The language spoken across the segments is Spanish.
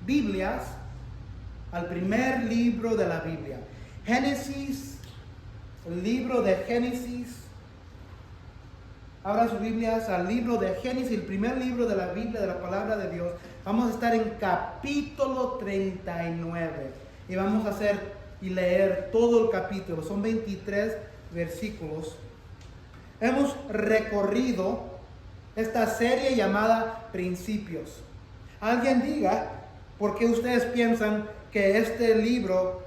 Biblias al primer libro de la Biblia. Génesis, el libro de Génesis. Abran sus Biblias al libro de Génesis, el primer libro de la Biblia, de la palabra de Dios. Vamos a estar en capítulo 39 y vamos a hacer y leer todo el capítulo. Son 23 versículos. Hemos recorrido esta serie llamada Principios. Alguien diga por qué ustedes piensan que este libro,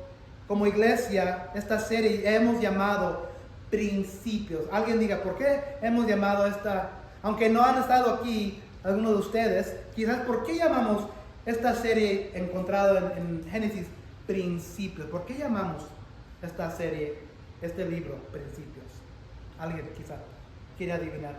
como iglesia, esta serie hemos llamado Principios. Alguien diga por qué hemos llamado esta, aunque no han estado aquí algunos de ustedes, quizás por qué llamamos esta serie encontrado en Génesis Principios. ¿Por qué llamamos esta serie, este libro Principios? Alguien quizás quiere adivinar.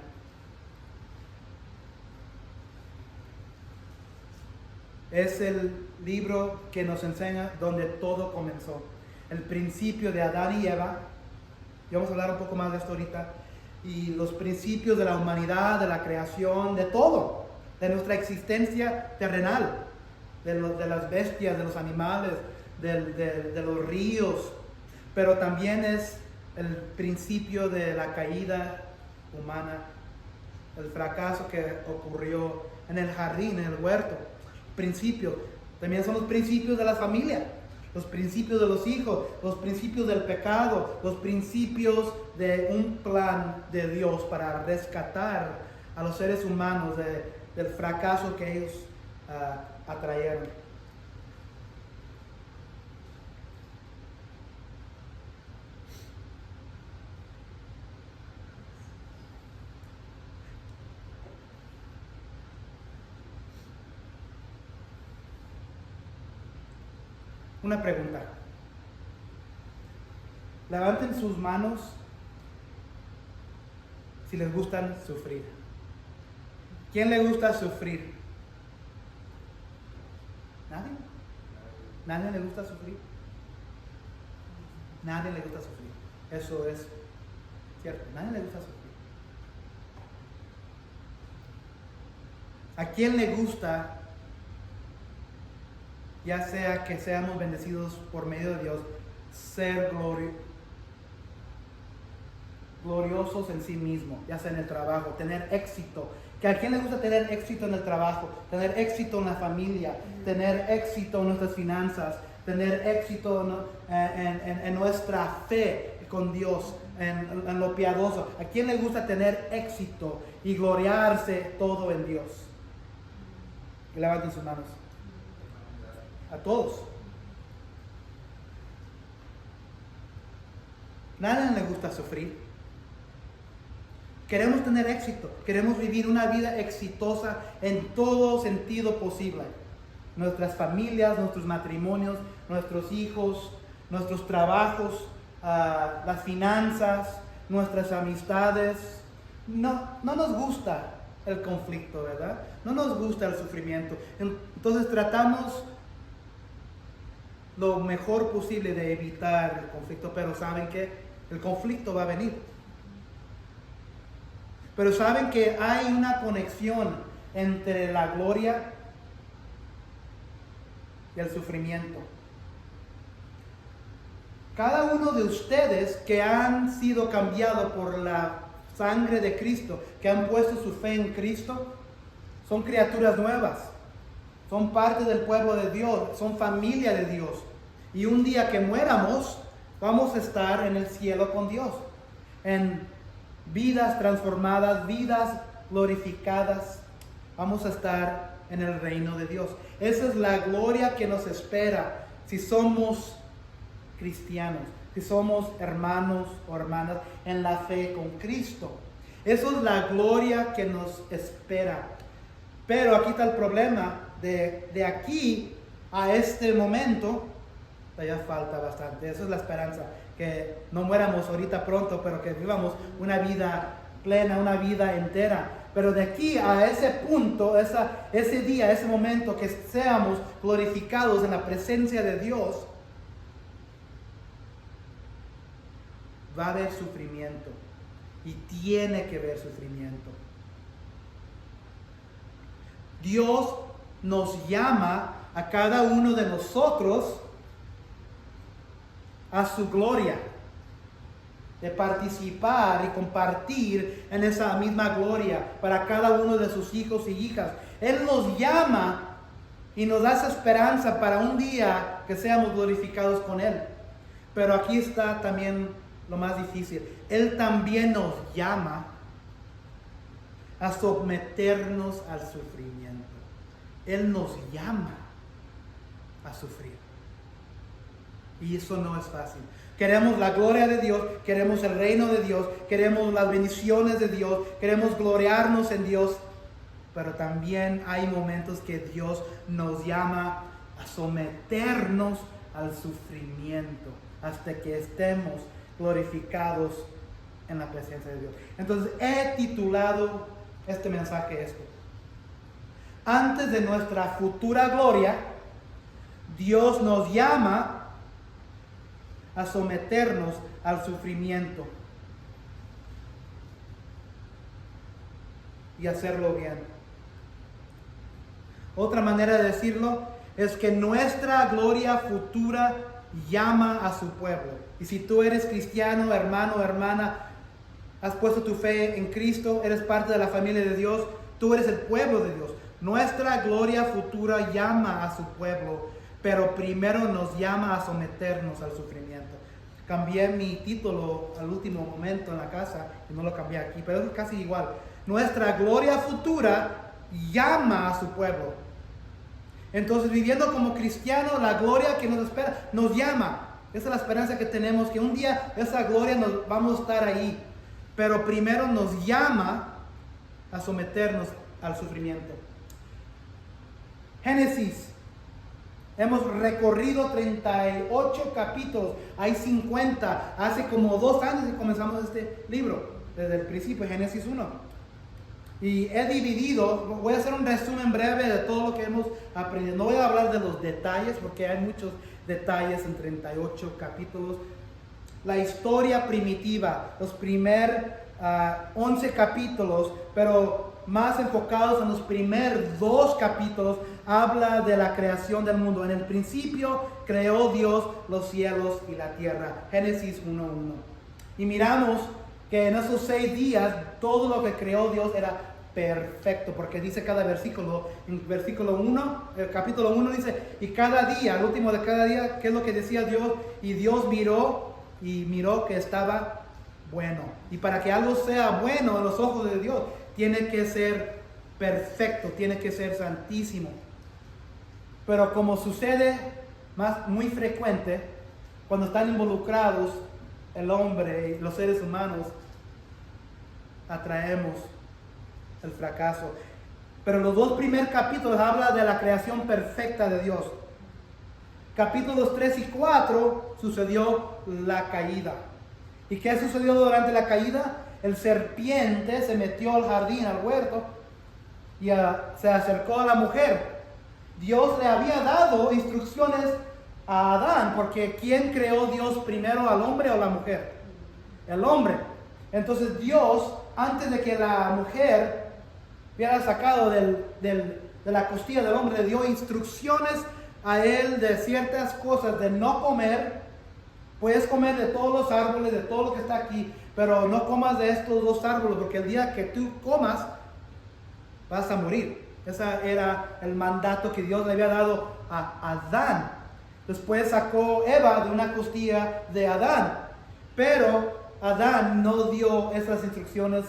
Es el libro que nos enseña donde todo comenzó. El principio de Adán y Eva. Y vamos a hablar un poco más de esto ahorita. Y los principios de la humanidad, de la creación, de todo. De nuestra existencia terrenal. De las bestias, de los animales, de los ríos. Pero también es el principio de la caída humana. El fracaso que ocurrió en el jardín, en el huerto. Principios. También son los principios de la familia. Los principios de los hijos, los principios del pecado, los principios de un plan de Dios para rescatar a los seres humanos del fracaso que ellos atrayeron. Una pregunta. Levanten sus manos si les gustan sufrir. ¿Quién le gusta sufrir? ¿Nadie? ¿Nadie le gusta sufrir? Nadie le gusta sufrir. Eso es cierto. Nadie le gusta sufrir. ¿A quién le gusta, ya sea que seamos bendecidos por medio de Dios, ser gloriosos en sí mismo, ya sea en el trabajo, tener éxito? ¿Que a quién le gusta tener éxito en el trabajo, tener éxito en la familia, tener éxito en nuestras finanzas, tener éxito en nuestra fe con Dios, en lo piadoso? ¿A quién le gusta tener éxito y gloriarse todo en Dios? Que levanten sus manos. A todos. Nadie le gusta sufrir. Queremos tener éxito. Queremos vivir una vida exitosa en todo sentido posible. Nuestras familias, nuestros matrimonios, nuestros hijos, nuestros trabajos, las finanzas, nuestras amistades. No nos gusta el conflicto, ¿verdad? No nos gusta el sufrimiento. Entonces tratamos lo mejor posible de evitar el conflicto, pero saben que el conflicto va a venir. Pero saben que hay una conexión entre la gloria y el sufrimiento. Cada uno de ustedes que han sido cambiados por la sangre de Cristo, que han puesto su fe en Cristo, son criaturas nuevas. Son parte del pueblo de Dios, son familia de Dios. Y un día que muéramos, vamos a estar en el cielo con Dios. En vidas transformadas, vidas glorificadas. Vamos a estar en el reino de Dios. Esa es la gloria que nos espera si somos cristianos, si somos hermanos o hermanas en la fe con Cristo. Esa es la gloria que nos espera. Pero aquí está el problema. De aquí a este momento, todavía falta bastante. Esa es la esperanza. Que no muéramos ahorita pronto, pero que vivamos una vida plena, una vida entera. Pero de aquí a ese punto, ese día, ese momento que seamos glorificados en la presencia de Dios, va a haber sufrimiento. Y tiene que haber sufrimiento. Dios nos llama a cada uno de nosotros a su gloria, de participar y compartir en esa misma gloria para cada uno de sus hijos y hijas. Él nos llama y nos da esa esperanza para un día que seamos glorificados con Él. Pero aquí está también lo más difícil. Él también nos llama a someternos al sufrimiento. Él nos llama a sufrir. Y eso no es fácil. Queremos la gloria de Dios, queremos el reino de Dios, queremos las bendiciones de Dios, queremos gloriarnos en Dios. Pero también hay momentos que Dios nos llama a someternos al sufrimiento hasta que estemos glorificados en la presencia de Dios. Entonces he titulado este mensaje esto: antes de nuestra futura gloria, Dios nos llama a someternos al sufrimiento y hacerlo bien. Otra manera de decirlo es que nuestra gloria futura llama a su pueblo. Y si tú eres cristiano, hermano o hermana, has puesto tu fe en Cristo, eres parte de la familia de Dios, tú eres el pueblo de Dios. Nuestra gloria futura llama a su pueblo, pero primero nos llama a someternos al sufrimiento. Cambié mi título al último momento en la casa y no lo cambié aquí, pero es casi igual. Nuestra gloria futura llama a su pueblo. Entonces, viviendo como cristianos, la gloria que nos espera nos llama. Esa es la esperanza que tenemos, que un día esa gloria nos vamos a estar ahí. Pero primero nos llama a someternos al sufrimiento. Génesis. Hemos recorrido 38 capítulos, hay 50. Hace como 2 años que comenzamos este libro, desde el principio, Génesis 1. Y he dividido, voy a hacer un resumen breve de todo lo que hemos aprendido. No voy a hablar de los detalles, porque hay muchos detalles en 38 capítulos. La historia primitiva, los primeros 11 capítulos, pero más enfocados en los primeros 2 capítulos, habla de la creación del mundo. En el principio creó Dios los cielos y la tierra. Génesis 1:1. Y miramos que en esos 6 días todo lo que creó Dios era perfecto, porque dice cada versículo, en versículo 1, el capítulo 1 dice, y cada día, al último de cada día, ¿qué es lo que decía Dios? Y Dios miró que estaba bueno. Y para que algo sea bueno en los ojos de Dios, tiene que ser perfecto, tiene que ser santísimo. Pero como sucede muy frecuente, cuando están involucrados el hombre y los seres humanos, atraemos el fracaso. Pero los 2 primeros capítulos hablan de la creación perfecta de Dios. Capítulos 3 y 4 sucedió la caída. ¿Y qué sucedió durante la caída? El serpiente se metió al jardín, al huerto, y se acercó a la mujer. Dios le había dado instrucciones a Adán, porque ¿quién creó Dios primero, al hombre o la mujer? El hombre. Entonces Dios, antes de que la mujer hubiera sacado de la costilla del hombre, le dio instrucciones a él de ciertas cosas, de no comer. Puedes comer de todos los árboles, de todo lo que está aquí, pero no comas de estos 2 árboles, porque el día que tú comas, vas a morir. Ese era el mandato que Dios le había dado a Adán. Después sacó Eva de una costilla de Adán, pero Adán no dio esas instrucciones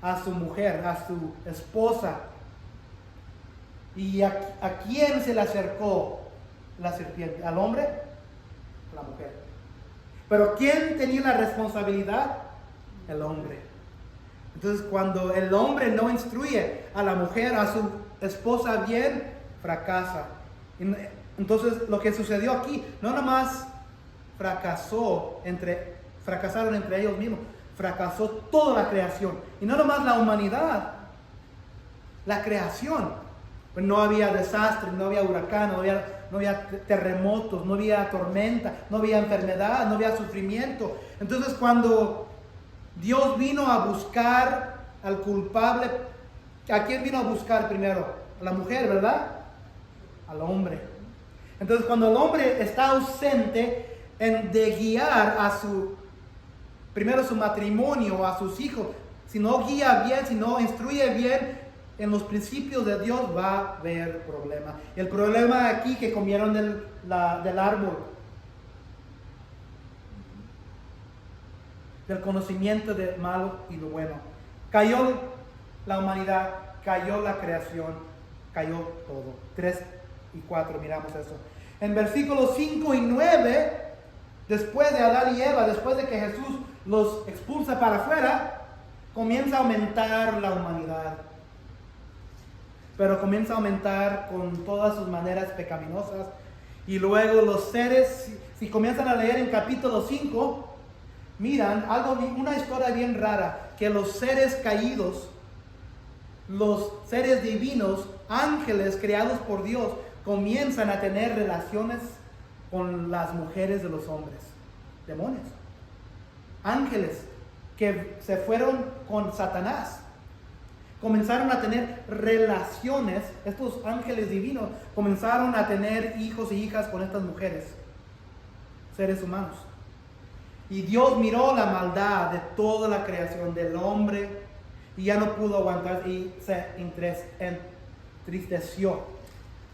a su mujer, a su esposa. ¿Y a quién se le acercó la serpiente? ¿Al hombre? A la mujer. Pero ¿quién tenía la responsabilidad? El hombre. Entonces, cuando el hombre no instruye a la mujer, a su esposa bien, fracasa. Entonces, lo que sucedió aquí, no nomás fracasaron entre ellos mismos, fracasó toda la creación. Y no nomás la humanidad, la creación. Pues no había desastre, no había huracán, no había terremotos, no había tormenta, no había enfermedad, no había sufrimiento. Entonces, cuando Dios vino a buscar al culpable, ¿a quién vino a buscar primero? A la mujer, ¿verdad? al hombre. Entonces, cuando el hombre está ausente de guiar primero su matrimonio, a sus hijos, si no guía bien, si no instruye bien en los principios de Dios, va a haber problema. El problema aquí que comieron del árbol, del conocimiento de malo y lo bueno. Cayó la humanidad, cayó la creación, cayó todo. 3 y 4, miramos eso. En versículos 5 y 9, después de Adán y Eva, después de que Jesús los expulsa para afuera, comienza a aumentar la humanidad. Pero comienza a aumentar con todas sus maneras pecaminosas. Y luego los seres, si comienzan a leer en capítulo 5, miran una historia bien rara, que los seres caídos, los seres divinos, ángeles creados por Dios, comienzan a tener relaciones con las mujeres de los hombres. Demonios. Ángeles que se fueron con Satanás. Comenzaron a tener relaciones, estos ángeles divinos comenzaron a tener hijos y hijas con estas mujeres, seres humanos. Y Dios miró la maldad de toda la creación del hombre y ya no pudo aguantar y se entristeció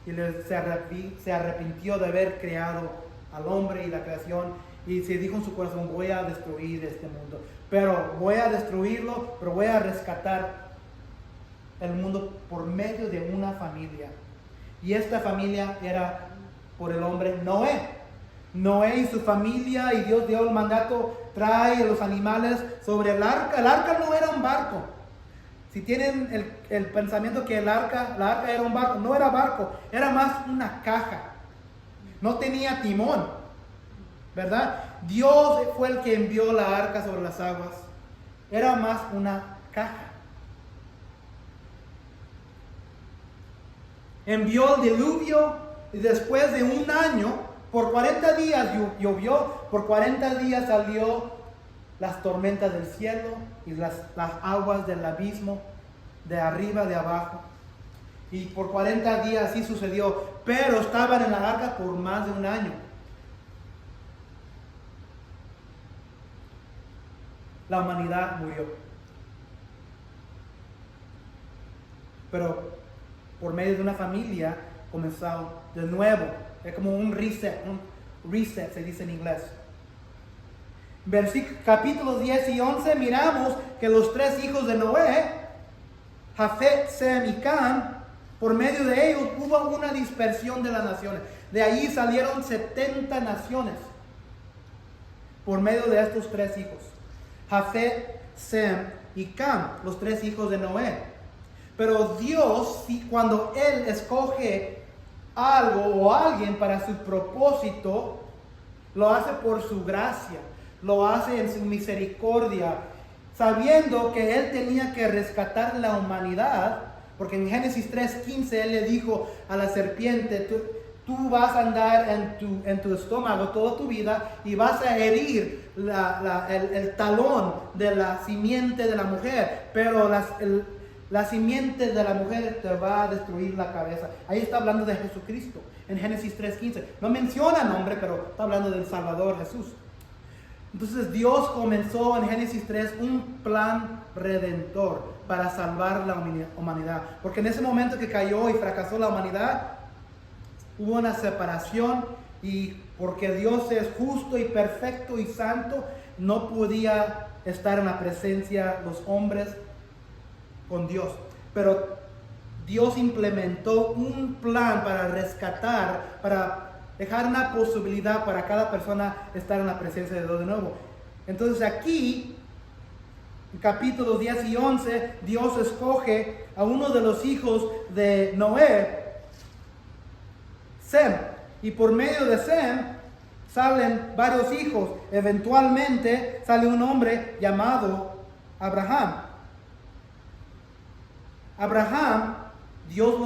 y se arrepintió de haber creado al hombre y la creación, y se dijo en su corazón: voy a destruir este mundo, pero voy a destruirlo, pero voy a rescatar el mundo por medio de una familia. Y esta familia era por el hombre Noé y su familia, y Dios dio el mandato: trae los animales sobre el arca. El arca no era un barco. Si tienen el pensamiento que la arca era un barco, no era barco, era más una caja. No tenía timón, ¿verdad? Dios fue el que envió la arca sobre las aguas. Era más una caja. Envió el diluvio y después de un año, por 40 días llovió, por 40 días salió las tormentas del cielo y las aguas del abismo, de arriba, de abajo. Y por 40 días así sucedió, pero estaban en la arca por más de un año. La humanidad murió. Pero por medio de una familia comenzó de nuevo. Es como un reset se dice en inglés. Capítulos 10 y 11 miramos que los 3 hijos de Noé, Jafet, Sem y Cam, por medio de ellos hubo una dispersión de las naciones. De ahí salieron 70 naciones por medio de estos 3 hijos. Jafet, Sem y Cam, los 3 hijos de Noé. Pero Dios, cuando Él escoge algo o alguien para su propósito, lo hace por su gracia, lo hace en su misericordia, sabiendo que Él tenía que rescatar la humanidad, porque en Génesis 3:15 Él le dijo a la serpiente: tú vas a andar en tu estómago toda tu vida y vas a herir el talón de la simiente de la mujer, pero la simiente de la mujer te va a destruir la cabeza. Ahí está hablando de Jesucristo, en Génesis 3:15. No menciona nombre, pero está hablando del Salvador Jesús. Entonces Dios comenzó en Génesis 3 un plan redentor para salvar la humanidad. Porque en ese momento que cayó y fracasó la humanidad, hubo una separación, y porque Dios es justo y perfecto y santo, no podía estar en la presencia de los hombres con Dios. Pero Dios implementó un plan para rescatar, para dejar una posibilidad para cada persona estar en la presencia de Dios de nuevo. Entonces aquí, en capítulos 10 y 11, Dios escoge a uno de los hijos de Noé, Sem. Y por medio de Sem salen varios hijos. Eventualmente sale un hombre llamado Abraham. Abraham, Dios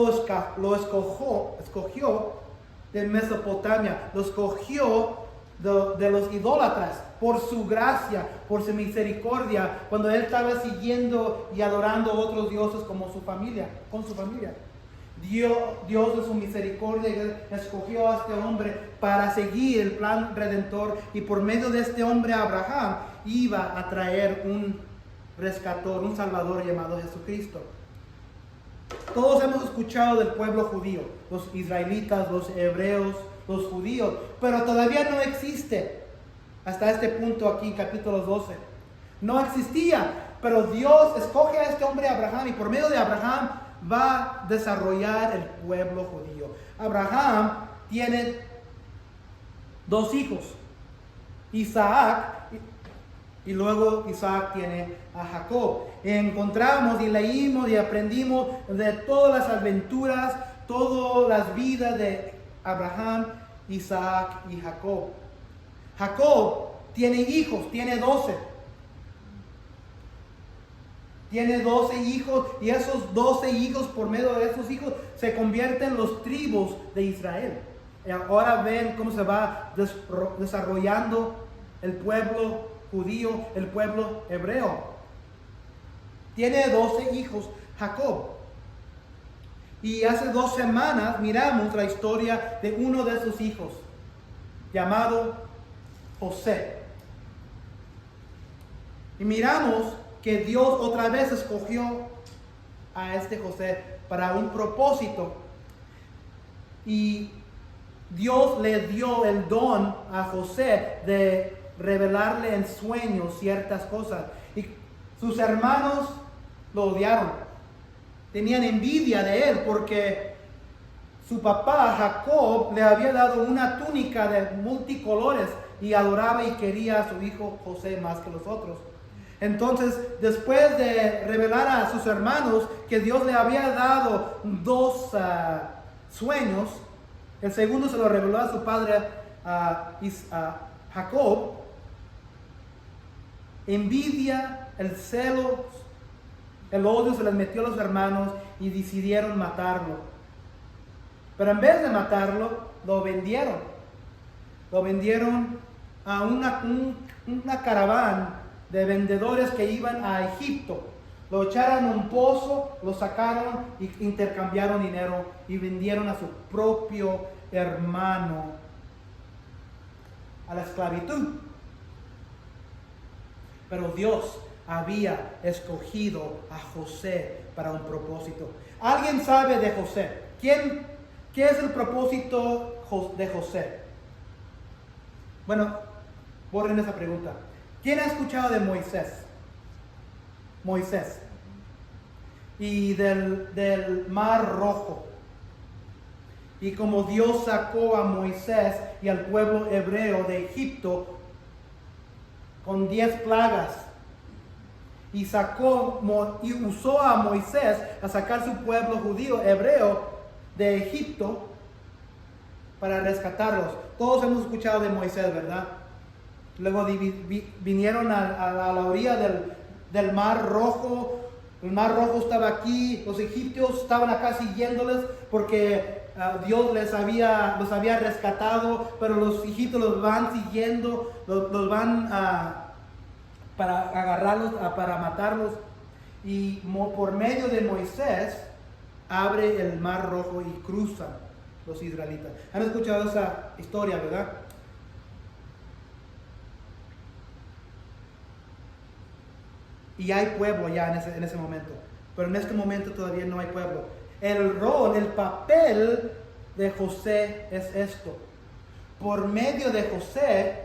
lo escogió de Mesopotamia, lo escogió de los idólatras por su gracia, por su misericordia, cuando él estaba siguiendo y adorando a otros dioses como con su familia. Dios de su misericordia escogió a este hombre para seguir el plan redentor, y por medio de este hombre Abraham iba a traer un rescator, un salvador llamado Jesucristo. Todos hemos escuchado del pueblo judío, los israelitas, los hebreos, los judíos, pero todavía no existe hasta este punto aquí en capítulo 12. No existía, pero Dios escoge a este hombre Abraham, y por medio de Abraham va a desarrollar el pueblo judío. Abraham tiene 2 hijos, Isaac, y luego Isaac tiene a Jacob. Encontramos y leímos y aprendimos de todas las aventuras, todas las vidas de Abraham, Isaac y Jacob. Jacob tiene hijos, tiene 12. Tiene 12 hijos, y esos 12 hijos, por medio de esos hijos, se convierten en los tribus de Israel. Y ahora ven cómo se va desarrollando el pueblo judío, el pueblo hebreo. Tiene 12 hijos Jacob. Y hace 2 semanas miramos la historia de uno de sus hijos, llamado José. Y miramos que Dios otra vez escogió a este José para un propósito. Y Dios le dio el don a José de revelarle en sueños ciertas cosas. Y sus hermanos lo odiaron. Tenían envidia de él porque su papá Jacob le había dado una túnica de multicolores y adoraba y quería a su hijo José más que los otros. Entonces, después de revelar a sus hermanos que Dios le había dado 2 sueños, el segundo se lo reveló a su padre Jacob. Envidia, el celo, el odio se les metió a los hermanos y decidieron matarlo. Pero en vez de matarlo, lo vendieron. Lo vendieron a una caravana de vendedores que iban a Egipto. Lo echaron en un pozo, lo sacaron y intercambiaron dinero y vendieron a su propio hermano a la esclavitud. Pero Dios había escogido a José para un propósito. ¿Alguien sabe de José? ¿Qué es el propósito de José? Bueno, borren esa pregunta. ¿Quién ha escuchado de Moisés? Moisés. Y del Mar Rojo. Y como Dios sacó a Moisés y al pueblo hebreo de Egipto con 10 plagas. Y usó a Moisés a sacar su pueblo judío, hebreo, de Egipto para rescatarlos. Todos hemos escuchado de Moisés, ¿verdad? Luego vinieron a la orilla del Mar Rojo. El Mar Rojo estaba aquí. Los egipcios estaban acá siguiéndoles porque Dios los había rescatado. Pero los egipcios los van siguiendo, los van para agarrarlos, para matarlos. Y por medio de Moisés abre el Mar Rojo y cruzan los israelitas. ¿Han escuchado esa historia, verdad? Y hay pueblo ya en ese momento. Pero en este momento todavía no hay pueblo. El papel de José es esto. Por medio de José,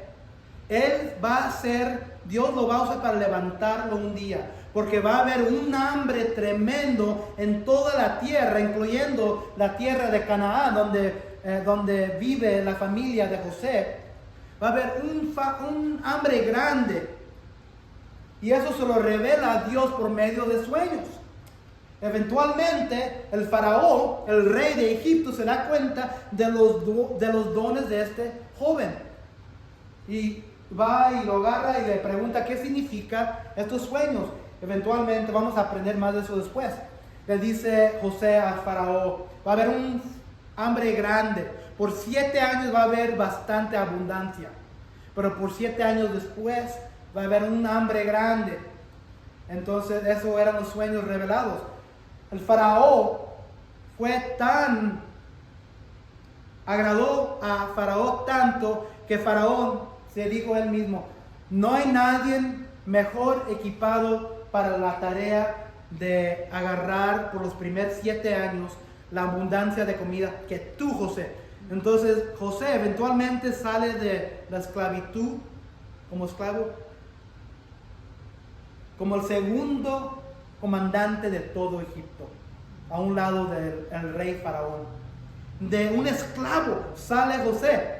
Dios lo va a usar para levantarlo un día. Porque va a haber un hambre tremendo en toda la tierra, incluyendo la tierra de Canaán, donde vive la familia de José. Va a haber un hambre grande. Y eso se lo revela a Dios por medio de sueños. Eventualmente el faraón, el rey de Egipto, se da cuenta de los dones de este joven. Y va y lo agarra y le pregunta qué significa estos sueños. Eventualmente vamos a aprender más de eso después. Le dice José al faraón, va a haber un hambre grande. Por 7 años va a haber bastante abundancia. Pero por 7 años después va a haber un hambre grande. Entonces, esos eran los sueños revelados. El faraón agradó a Faraón tanto que Faraón se dijo él mismo: no hay nadie mejor equipado para la tarea de agarrar por los primeros 7 años la abundancia de comida que tú, José. Entonces José eventualmente sale de la esclavitud como esclavo, como el segundo comandante de todo Egipto, a un lado del rey Faraón. De un esclavo sale José.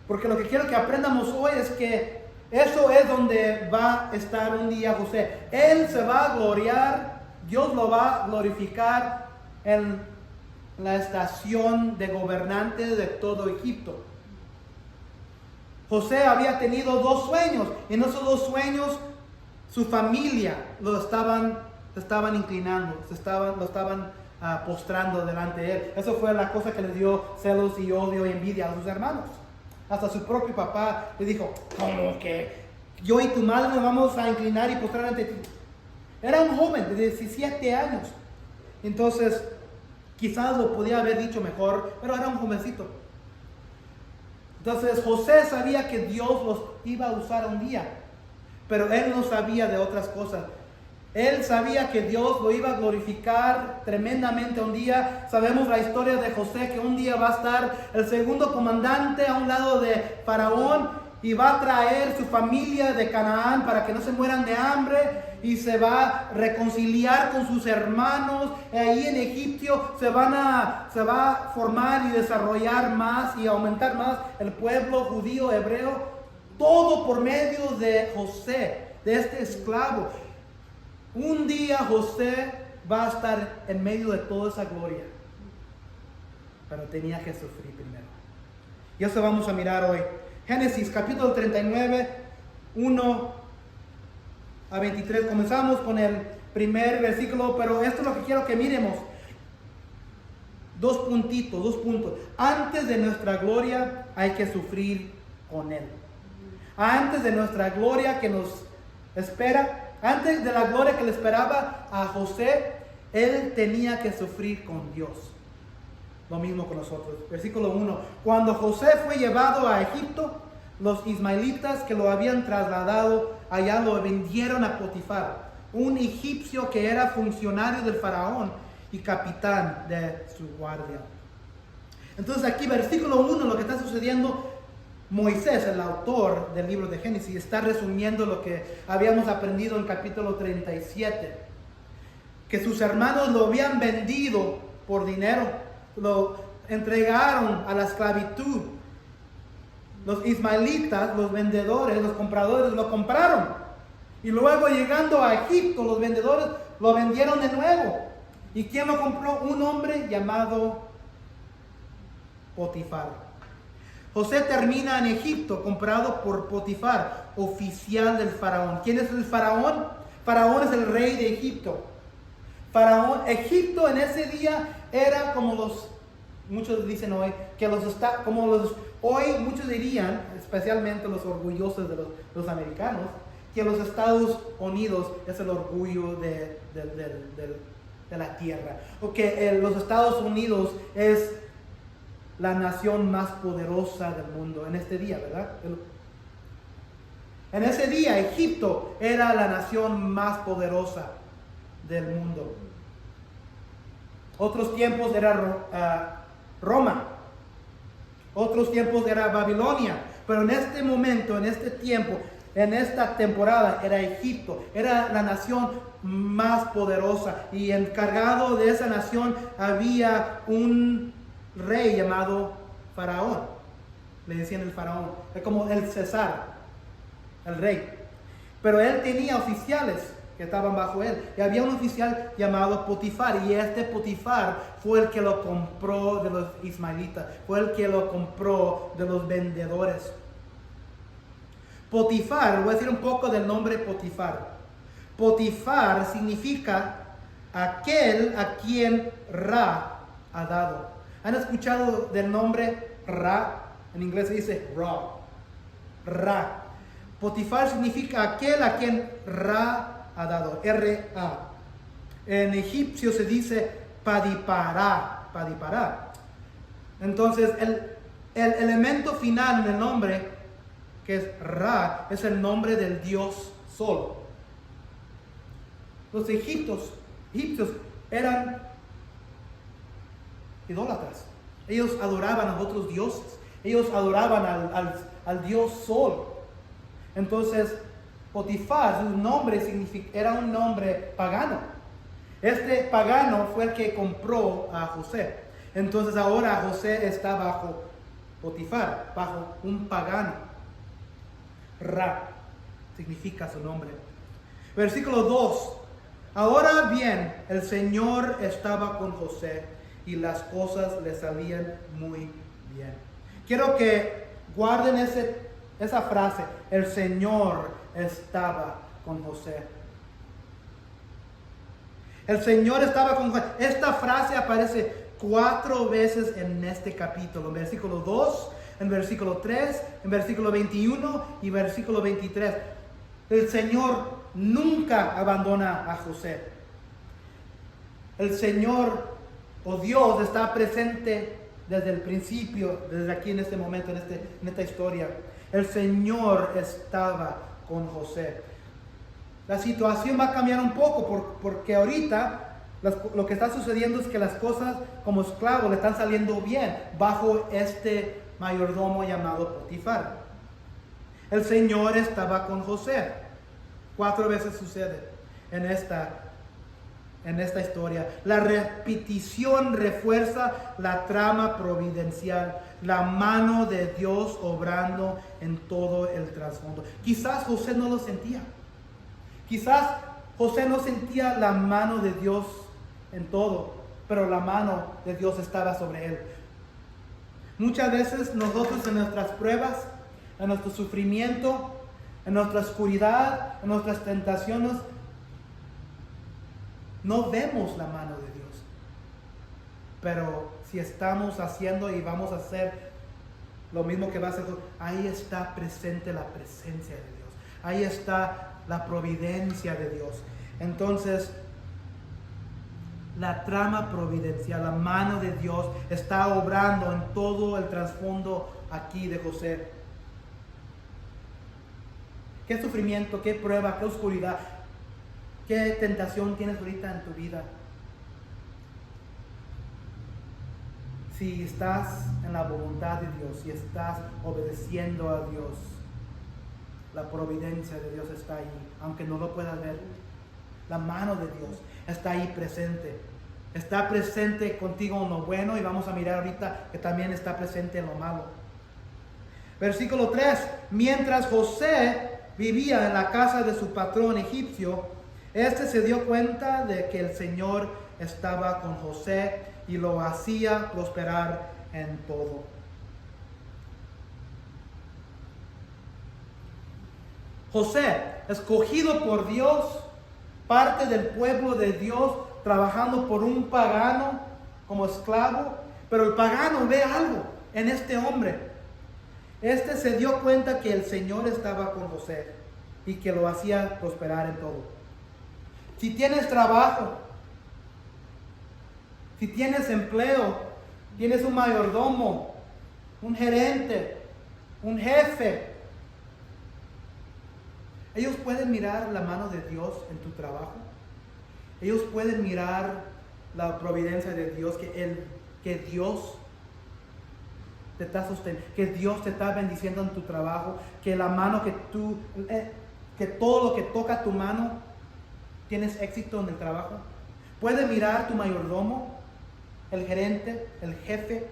Porque lo que quiero que aprendamos hoy es que eso es donde va a estar un día José. Él se va a gloriar, Dios lo va a glorificar en la estación de gobernante de todo Egipto. José había tenido 2 sueños, y en esos 2 sueños su familia lo estaban inclinando, lo estaban postrando delante de él. Eso fue la cosa que le dio celos y odio y envidia a sus hermanos. Hasta su propio papá le dijo: ¿cómo que yo y tu madre nos vamos a inclinar y postrar ante ti? Era un joven de 17 años. Entonces, quizás lo podía haber dicho mejor, pero era un jovencito. Entonces, José sabía que Dios los iba a usar un día, pero él no sabía de otras cosas. Él sabía que Dios lo iba a glorificar tremendamente un día. Sabemos la historia de José, que un día va a estar el segundo comandante a un lado de Faraón y va a traer su familia de Canaán para que no se mueran de hambre, y se va a reconciliar con sus hermanos. Ahí en Egipto se va a formar y desarrollar más y aumentar más el pueblo judío hebreo, todo por medio de José, de este esclavo. Un día José va a estar en medio de toda esa gloria, pero tenía que sufrir primero. Y eso vamos a mirar hoy. Génesis capítulo 39, 1 a 23. Comenzamos con el primer versículo, pero esto es lo que quiero que miremos. 2 puntos. Antes de nuestra gloria hay que sufrir con Él. Antes de nuestra gloria que nos espera, antes de la gloria que le esperaba a José, él tenía que sufrir con Dios. Lo mismo con nosotros. Versículo 1. Cuando José fue llevado a Egipto, los ismaelitas que lo habían trasladado allá lo vendieron a Potifar, un egipcio que era funcionario del faraón y capitán de su guardia. Entonces aquí, versículo 1, lo que está sucediendo: Moisés, el autor del libro de Génesis, está resumiendo lo que habíamos aprendido en capítulo 37. Que sus hermanos lo habían vendido por dinero, lo entregaron a la esclavitud. Los ismaelitas, los vendedores, los compradores, lo compraron. Y luego, llegando a Egipto, los vendedores lo vendieron de nuevo. ¿Y quién lo compró? Un hombre llamado Potifar. José termina en Egipto, comprado por Potifar, oficial del faraón. ¿Quién es el faraón? Faraón es el rey de Egipto. Egipto en ese día era como muchos dicen hoy, hoy muchos dirían, especialmente los orgullosos de los americanos, que los Estados Unidos es el orgullo de la tierra. O que los Estados Unidos es la nación más poderosa del mundo en este día, ¿verdad? En ese día Egipto era la nación más poderosa del mundo. Otros tiempos era Roma, otros tiempos era Babilonia, pero en este momento, en este tiempo, en esta temporada era Egipto, era la nación más poderosa, y encargado de esa nación había un rey llamado Faraón. Le decían el faraón, es como el César, el rey. Pero él tenía oficiales que estaban bajo él, y había un oficial llamado Potifar, y este Potifar fue el que lo compró de los ismaelitas, fue el que lo compró de los vendedores. Potifar, voy a decir un poco del nombre Potifar. Potifar significa aquel a quien Ra ha dado. ¿Han escuchado del nombre Ra? En inglés se dice Ra. Potifar significa aquel a quien Ra ha dado. R-A. En egipcio se dice Padipará. Entonces, el elemento final en el nombre, que es Ra, es el nombre del dios Sol. Los egipcios eran idólatras. Ellos adoraban a otros dioses. Ellos adoraban al dios Sol. Entonces, Potifar, su nombre era un nombre pagano. Este pagano fue el que compró a José. Entonces ahora José está bajo Potifar, bajo un pagano. Ra significa su nombre. Versículo 2. Ahora bien, el Señor estaba con José y las cosas le salían muy bien. Quiero que guarden esa frase. El Señor estaba con José. El Señor estaba con José. Esta frase aparece 4 veces en este capítulo. En versículo 2, en versículo 3, en versículo 21 y versículo 23. El Señor nunca abandona a José. El Señor o Dios está presente desde el principio, desde aquí en este momento, en esta historia. El Señor estaba con José. La situación va a cambiar un poco porque ahorita lo que está sucediendo es que las cosas como esclavo le están saliendo bien bajo este mayordomo llamado Potifar. El Señor estaba con José. 4 veces sucede en esta historia. La repetición refuerza la trama providencial, la mano de Dios obrando en todo el trasfondo. Quizás José no lo sentía. Quizás José no sentía la mano de Dios en todo, pero la mano de Dios estaba sobre él. Muchas veces nosotros en nuestras pruebas, en nuestro sufrimiento, en nuestra oscuridad, en nuestras tentaciones, no vemos la mano de Dios. Pero si estamos haciendo y vamos a hacer lo mismo que va a hacer Dios, ahí está presente la presencia de Dios. Ahí está la providencia de Dios. Entonces, la trama providencial, la mano de Dios está obrando en todo el trasfondo aquí de José. ¿Qué sufrimiento, qué prueba, qué oscuridad, qué tentación tienes ahorita en tu vida? Si estás en la voluntad de Dios, si estás obedeciendo a Dios, la providencia de Dios está ahí, aunque no lo puedas ver. La mano de Dios está ahí presente. Está presente contigo en lo bueno y vamos a mirar ahorita que también está presente en lo malo. Versículo 3. Mientras José vivía en la casa de su patrón egipcio, este se dio cuenta de que el Señor estaba con José y lo hacía prosperar en todo. José, escogido por Dios, parte del pueblo de Dios, trabajando por un pagano como esclavo, pero el pagano ve algo en este hombre. Este se dio cuenta que el Señor estaba con José y que lo hacía prosperar en todo. Si tienes trabajo, si tienes empleo, tienes un mayordomo, un gerente, un jefe, ellos pueden mirar la mano de Dios en tu trabajo. Ellos pueden mirar la providencia de Dios, que Dios te está sosteniendo, que Dios te está bendiciendo en tu trabajo, que la mano que todo lo que toca tu mano, tienes éxito en el trabajo. Puede mirar tu mayordomo, el gerente, el jefe,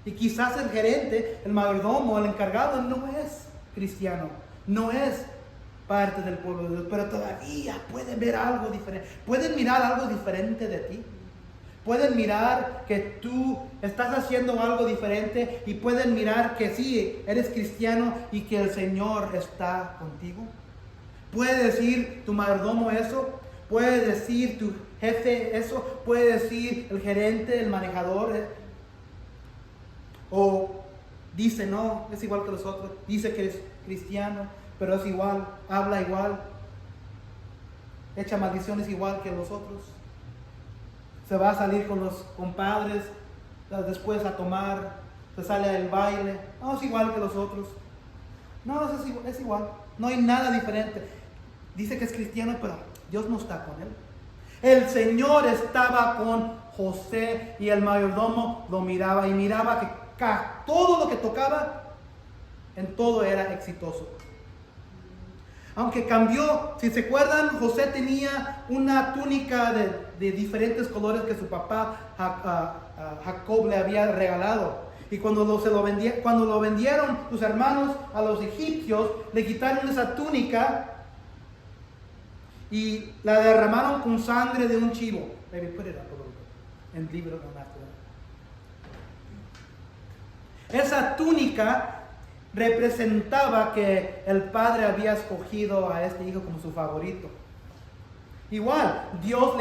y quizás el gerente, el mayordomo, el encargado no es cristiano, no es parte del pueblo de Dios, pero todavía pueden ver algo diferente, pueden mirar algo diferente de ti. Pueden mirar que tú estás haciendo algo diferente y pueden mirar que sí, eres cristiano y que el Señor está contigo. Puede decir tu mayordomo eso, puede decir tu jefe eso, puede decir el gerente, el manejador, o dice no, es igual que los otros, dice que es cristiano, pero es igual, habla igual, echa maldiciones igual que los otros. se va a salir con los compadres, después a tomar, se sale al baile. No, es igual que los otros. No, es igual. No hay nada diferente. Dice que es cristiano, pero Dios no está con él. El Señor estaba con José y el mayordomo lo miraba y miraba que todo lo que tocaba, en todo era exitoso. Aunque cambió, si se acuerdan, José tenía una túnica de diferentes colores que su papá Jacob le había regalado. Y cuando lo vendieron sus hermanos a los egipcios, le quitaron esa túnica y la derramaron con sangre de un chivo. Maybe put it up a little bit. En libro no más. Esa túnica representaba que el padre había escogido a este hijo como su favorito. Igual, Dios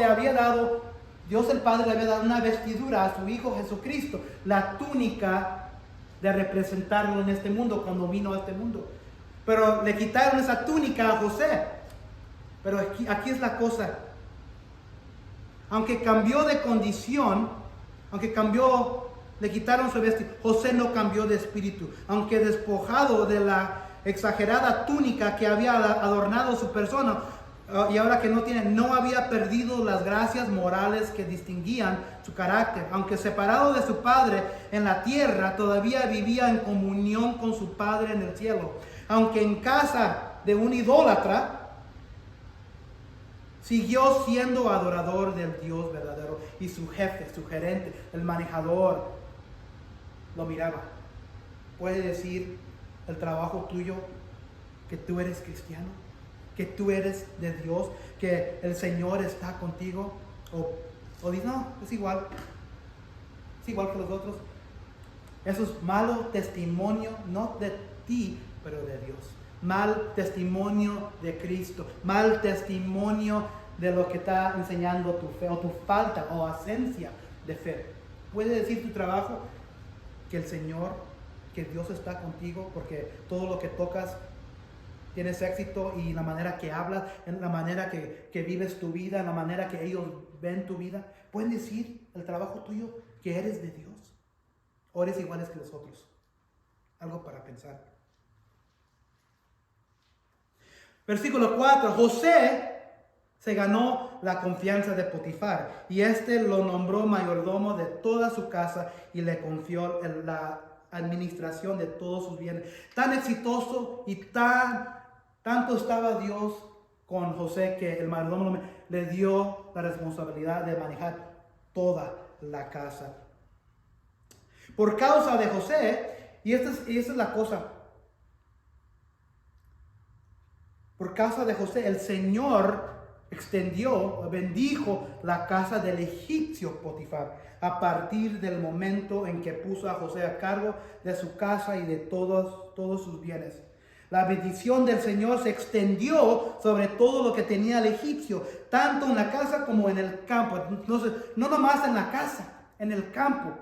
el Padre le había dado una vestidura a su Hijo Jesucristo, la túnica de representarlo en este mundo cuando vino a este mundo. Pero le quitaron esa túnica a José. Pero aquí es la cosa. Aunque cambió de condición, le quitaron su vestido, José no cambió de espíritu. Aunque despojado de la exagerada túnica que había adornado su persona, y ahora que no había perdido las gracias morales que distinguían su carácter. Aunque separado de su padre en la tierra, todavía vivía en comunión con su padre en el cielo. Aunque en casa de un idólatra, siguió siendo adorador del Dios verdadero. Y su jefe, su gerente, el manejador, lo miraba. Puede decir el trabajo tuyo que tú eres cristiano, que tú eres de Dios, que el Señor está contigo, o dice, no, es igual que los otros. Eso es malo testimonio, no de ti, pero de Dios. Mal testimonio de Cristo, mal testimonio de lo que está enseñando tu fe, o tu falta o ausencia de fe. Puede decir tu trabajo que el Señor, que Dios está contigo, porque todo lo que tocas tienes éxito, y la manera que hablas, en la manera que vives tu vida, en la manera que ellos ven tu vida. Pueden decir el trabajo tuyo que eres de Dios, o eres iguales que los otros. Algo para pensar. Versículo 4. José se ganó la confianza de Potifar, y este lo nombró mayordomo de toda su casa y le confió la administración de todos sus bienes. Tan exitoso y tanto estaba Dios con José que el mayordomo le dio la responsabilidad de manejar toda la casa. Por causa de José, y esta es la cosa, por causa de José, el Señor bendijo la casa del egipcio Potifar, a partir del momento en que puso a José a cargo de su casa y de todos sus bienes. La bendición del Señor se extendió sobre todo lo que tenía el egipcio, tanto en la casa como en el campo. Entonces, no nomás en la casa, en el campo.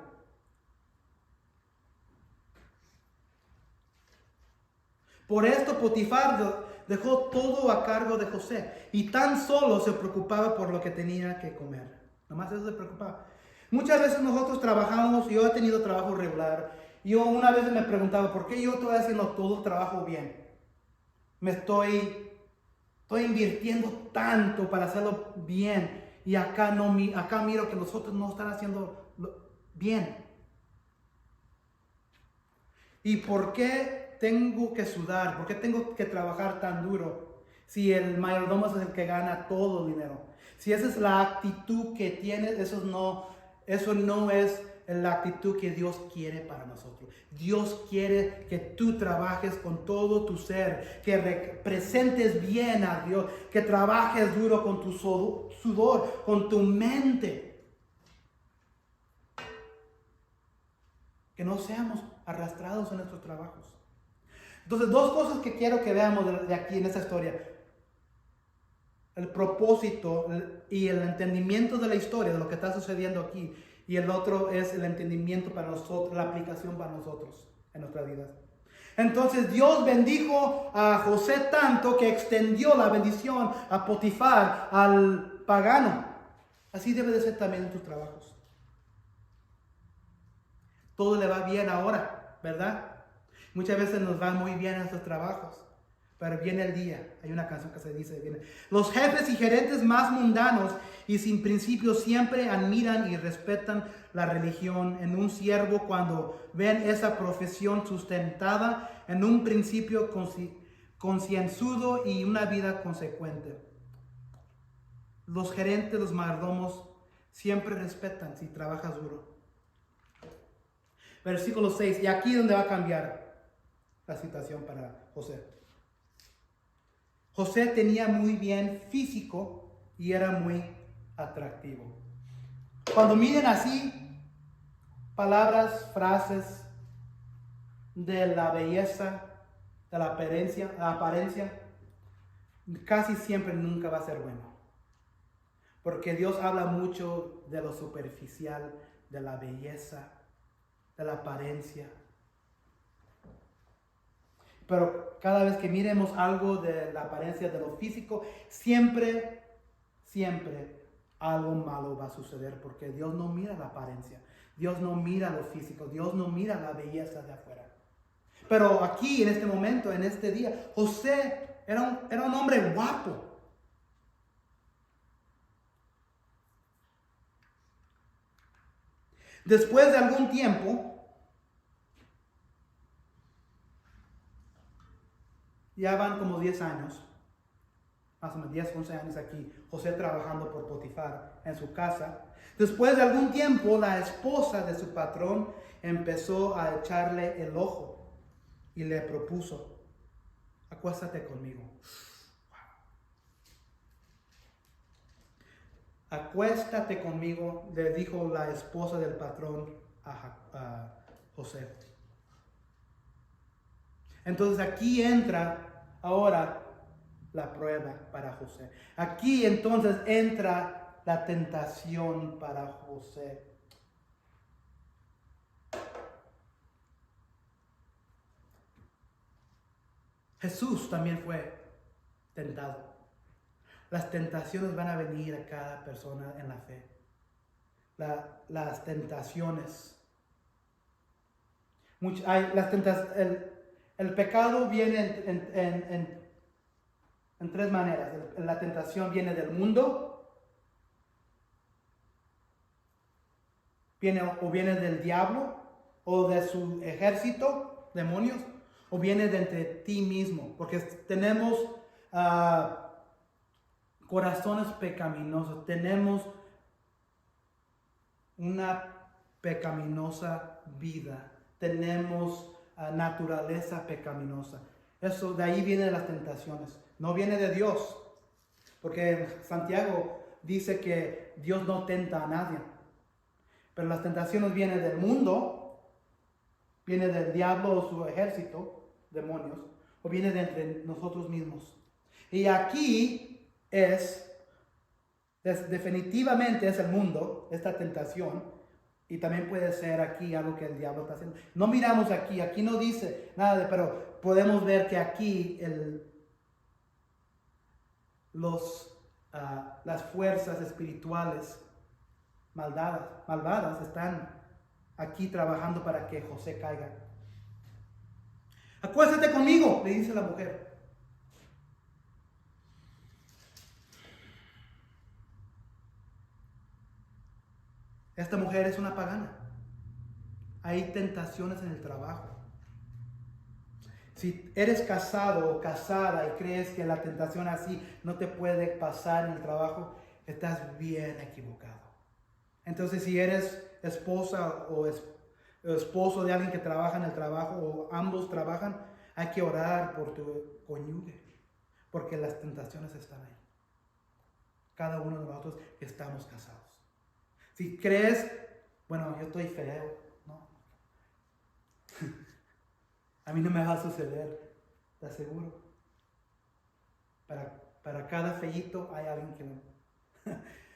Por esto Potifar dejó todo a cargo de José, y tan solo se preocupaba por lo que tenía que comer. Nomás eso se preocupaba. Muchas veces nosotros trabajamos, yo he tenido trabajo regular. Yo una vez me preguntaba, ¿por qué yo estoy haciendo todo el trabajo bien? Estoy invirtiendo tanto para hacerlo bien, y acá miro que los otros no están haciendo bien. ¿Y por qué tengo que sudar? ¿Por qué tengo que trabajar tan duro si el mayordomo es el que gana todo el dinero? Si esa es la actitud que tienes, eso no es la actitud que Dios quiere para nosotros. Dios quiere que tú trabajes con todo tu ser, que representes bien a Dios, que trabajes duro con tu sudor, con tu mente. Que no seamos arrastrados en nuestros trabajos. Entonces, dos cosas que quiero que veamos de aquí en esta historia. El propósito y el entendimiento de la historia, de lo que está sucediendo aquí. Y el otro es el entendimiento para nosotros, la aplicación para nosotros en nuestras vidas. Entonces Dios bendijo a José tanto que extendió la bendición a Potifar, al pagano. Así debe de ser también en tus trabajos. Todo le va bien ahora, ¿verdad? Muchas veces nos va muy bien en nuestros trabajos, pero viene el día. Hay una canción que se dice, viene. Los jefes y gerentes más mundanos y sin principios siempre admiran y respetan la religión en un siervo cuando ven esa profesión sustentada en un principio concienzudo y una vida consecuente. Los gerentes, los mayordomos siempre respetan si trabajas duro. Versículo 6, y aquí es donde va a cambiar la situación para José. José tenía muy bien físico y era muy atractivo. Cuando miren así, palabras, frases de la belleza, de la apariencia, casi siempre nunca va a ser bueno. Porque Dios habla mucho de lo superficial, de la belleza, de la apariencia. Pero cada vez que miremos algo de la apariencia, de lo físico, siempre algo malo va a suceder, porque Dios no mira la apariencia, Dios no mira lo físico, Dios no mira la belleza de afuera. Pero aquí, en este momento, en este día, José era un hombre guapo. Después de algún tiempo, ya van como 10 años, más o menos 10, 11 años aquí, José trabajando por Potifar en su casa. Después de algún tiempo, la esposa de su patrón empezó a echarle el ojo y le propuso, acuéstate conmigo. Acuéstate conmigo, le dijo la esposa del patrón a José. Entonces aquí entra ahora la prueba para José. Aquí entonces entra la tentación para José. Jesús también fue tentado. Las tentaciones van a venir a cada persona en la fe. Las tentaciones. El pecado viene en tres maneras. La tentación viene del mundo, viene del diablo o de su ejército, demonios, o viene de entre ti mismo, porque tenemos corazones pecaminosos, tenemos una pecaminosa vida, tenemos naturaleza pecaminosa. Eso, de ahí vienen las tentaciones, no viene de Dios, porque Santiago dice que Dios no tenta a nadie, pero las tentaciones vienen del mundo, viene del diablo o su ejército, demonios, o viene de entre nosotros mismos. Y aquí definitivamente es el mundo, esta tentación, y también puede ser aquí algo que el diablo está haciendo. No miramos aquí no dice nada, pero podemos ver que aquí las fuerzas espirituales malvadas están aquí trabajando para que José caiga. Acuéstate conmigo, le dice la mujer. Esta mujer es una pagana. Hay tentaciones en el trabajo. Si eres casado o casada y crees que la tentación así no te puede pasar en el trabajo, estás bien equivocado. Entonces, si eres esposa o esposo de alguien que trabaja en el trabajo o ambos trabajan, hay que orar por tu cónyuge, porque las tentaciones están ahí. Cada uno de nosotros estamos casados. Si crees, bueno, yo estoy feo, ¿no? A mí no me va a suceder, te aseguro. Para cada feíto hay alguien que no.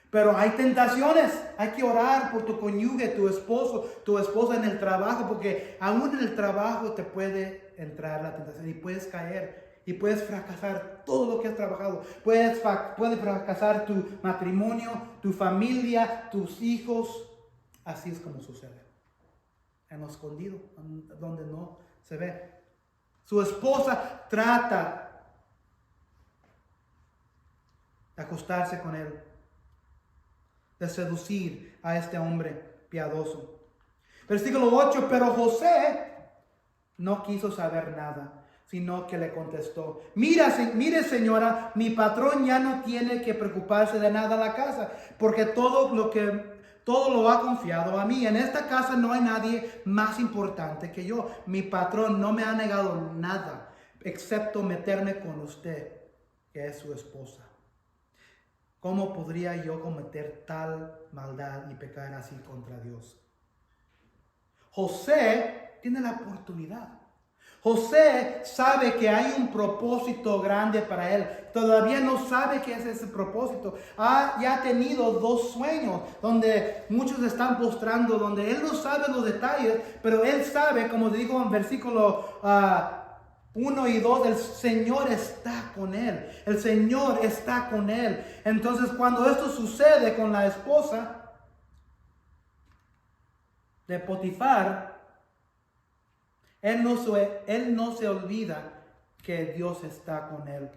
Pero hay tentaciones, hay que orar por tu cónyuge, tu esposo, tu esposa en el trabajo, porque aún en el trabajo te puede entrar la tentación y puedes caer. Y puedes fracasar todo lo que has trabajado. Puede fracasar tu matrimonio, tu familia, tus hijos. Así es como sucede. En lo escondido, donde no se ve. Su esposa trata de acostarse con él, de seducir a este hombre piadoso. Versículo 8, pero José no quiso saber nada, sino que le contestó: mire señora, mi patrón ya no tiene que preocuparse de nada en la casa, porque todo lo ha confiado a mí. En esta casa no hay nadie más importante que yo. Mi patrón no me ha negado nada, excepto meterme con usted, que es su esposa. ¿Cómo podría yo cometer tal maldad y pecar así contra Dios? José tiene la oportunidad. José sabe que hay un propósito grande para él. Todavía no sabe qué es ese propósito. Ya ha tenido 2 sueños donde muchos están postrando, donde él no sabe los detalles, pero él sabe, como digo en versículo 1 y 2, el Señor está con él. El Señor está con él. Entonces, cuando esto sucede con la esposa de Potifar, él no se olvida que Dios está con él.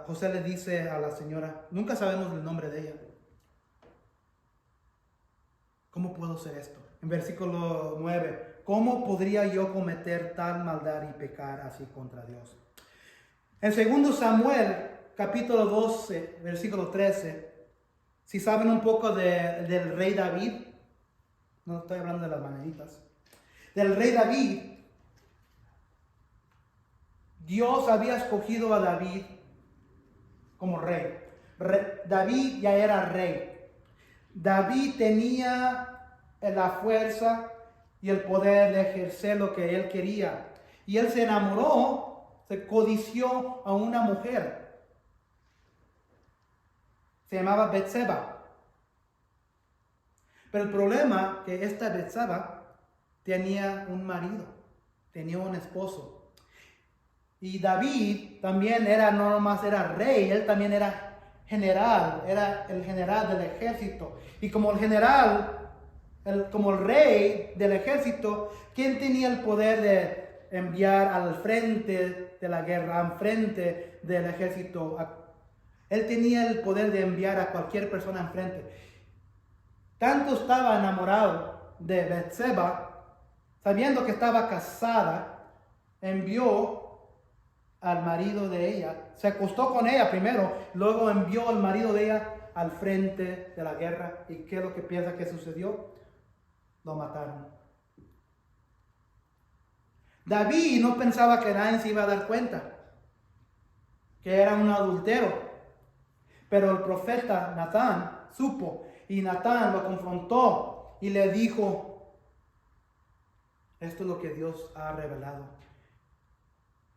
José le dice a la señora, nunca sabemos el nombre de ella: ¿cómo puedo hacer esto? En versículo 9, ¿cómo podría yo cometer tal maldad y pecar así contra Dios? En 2 Samuel, capítulo 12, versículo 13, si saben un poco del rey David, no estoy hablando de las maneritas, del rey David, Dios había escogido a David como rey. David ya era rey. David tenía la fuerza y el poder de ejercer lo que él quería. Y él se enamoró, se codició a una mujer. Se llamaba Betseba. Pero el problema que esta Betseba tenía un marido, tenía un esposo. Y David también no nomás era rey, él también era general, era el general del ejército. Y como el general, como el rey del ejército, ¿quién tenía el poder de enviar al frente de la guerra, al frente del ejército? Él tenía el poder de enviar a cualquier persona enfrente. Tanto estaba enamorado de Betseba, sabiendo que estaba casada, envió al marido de ella, se acostó con ella primero, luego envió al marido de ella al frente de la guerra. ¿Y qué es lo que piensa que sucedió? Lo mataron. David no pensaba que nadie se iba a dar cuenta que era un adultero, pero el profeta Natán supo, y Natán lo confrontó y le dijo: esto es lo que Dios ha revelado.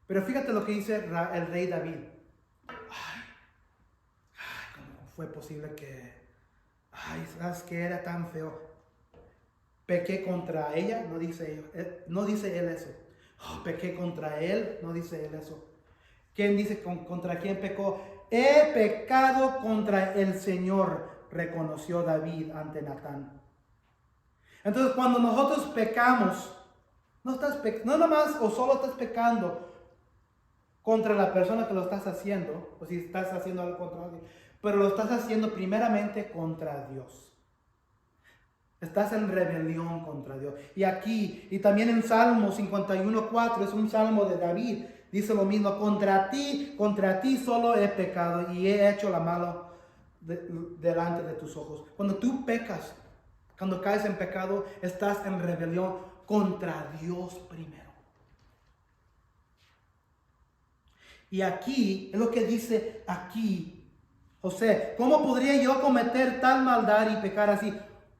Pero fíjate lo que dice el rey David. ¿Cómo fue posible que... ¿sabes qué? Era tan feo. Pequé contra ella, no dice él eso. Pequé contra él, no dice él eso. ¿Quién dice contra quién pecó? He pecado contra el Señor, reconoció David ante Natán. Entonces, cuando nosotros pecamos, no nomás o solo estás pecando contra la persona que lo estás haciendo, o si estás haciendo algo contra alguien, pero lo estás haciendo primeramente contra Dios. Estás en rebelión contra Dios. Y aquí, y también en Salmo 51:4, es un salmo de David, dice lo mismo: contra ti solo he pecado y he hecho la malo delante de tus ojos. Cuando tú pecas, cuando caes en pecado, estás en rebelión contra Dios primero. Y aquí es lo que dice aquí José: ¿cómo podría yo cometer tal maldad y pecar así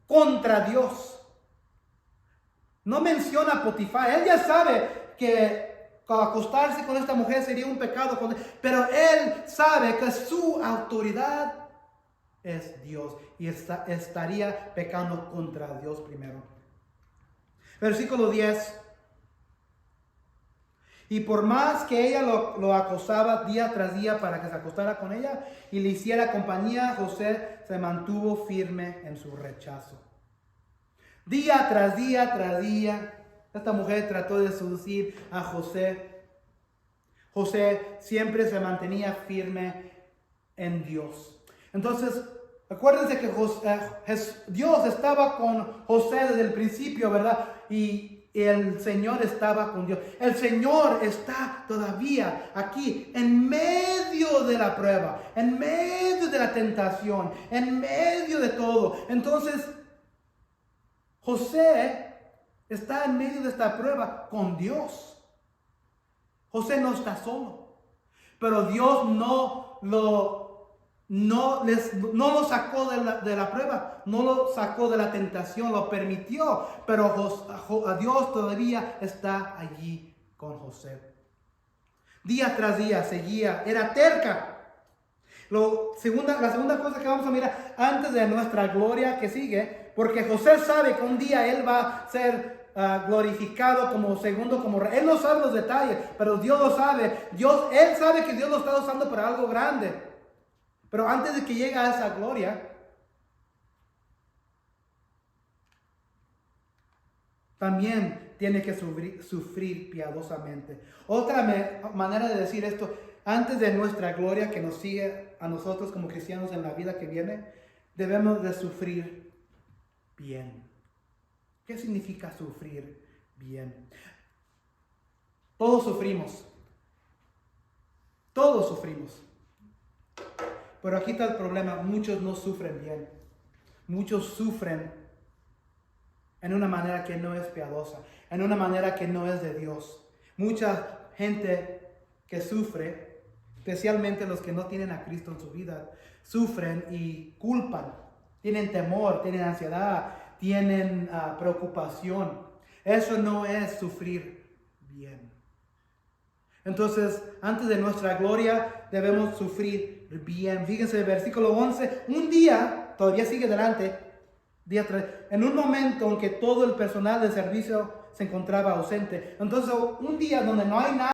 contra Dios? No menciona a Potifar. Él ya sabe que acostarse con esta mujer sería un pecado, pero él sabe que su autoridad es Dios y estaría pecando contra Dios primero. Versículo 10. Y por más que ella lo acosaba día tras día para que se acostara con ella y le hiciera compañía, José se mantuvo firme en su rechazo. Día tras día tras día, esta mujer trató de seducir a José. José siempre se mantenía firme en Dios. Entonces, acuérdense que Dios estaba con José desde el principio, ¿verdad? Y el Señor estaba con Dios. El Señor está todavía aquí, en medio de la prueba, en medio de la tentación, en medio de todo. Entonces, José está en medio de esta prueba con Dios. José no está solo, pero Dios no lo sacó de la prueba, no lo sacó de la tentación, lo permitió, pero Dios todavía está allí con José. Día tras día seguía, era terca. La segunda cosa que vamos a mirar antes de nuestra gloria que sigue, porque José sabe que un día él va a ser glorificado como rey. Él no sabe los detalles, pero Dios lo sabe. Él sabe que Dios lo está usando para algo grande. Pero antes de que llegue a esa gloria, también tiene que sufrir piadosamente. Otra manera de decir esto, antes de nuestra gloria que nos sigue a nosotros como cristianos en la vida que viene, debemos de sufrir bien. ¿Qué significa sufrir bien? Todos sufrimos. Todos sufrimos. Pero aquí está el problema, muchos no sufren bien. Muchos sufren en una manera que no es piadosa, en una manera que no es de Dios. Mucha gente que sufre, especialmente los que no tienen a Cristo en su vida, sufren y culpan, tienen temor, tienen ansiedad, tienen preocupación. Eso no es sufrir bien. Entonces, antes de nuestra gloria, debemos sufrir bien. Fíjense el versículo 11. Un día, todavía sigue adelante, día 3, en un momento en que todo el personal de servicio se encontraba ausente. Entonces, un día donde no hay nada.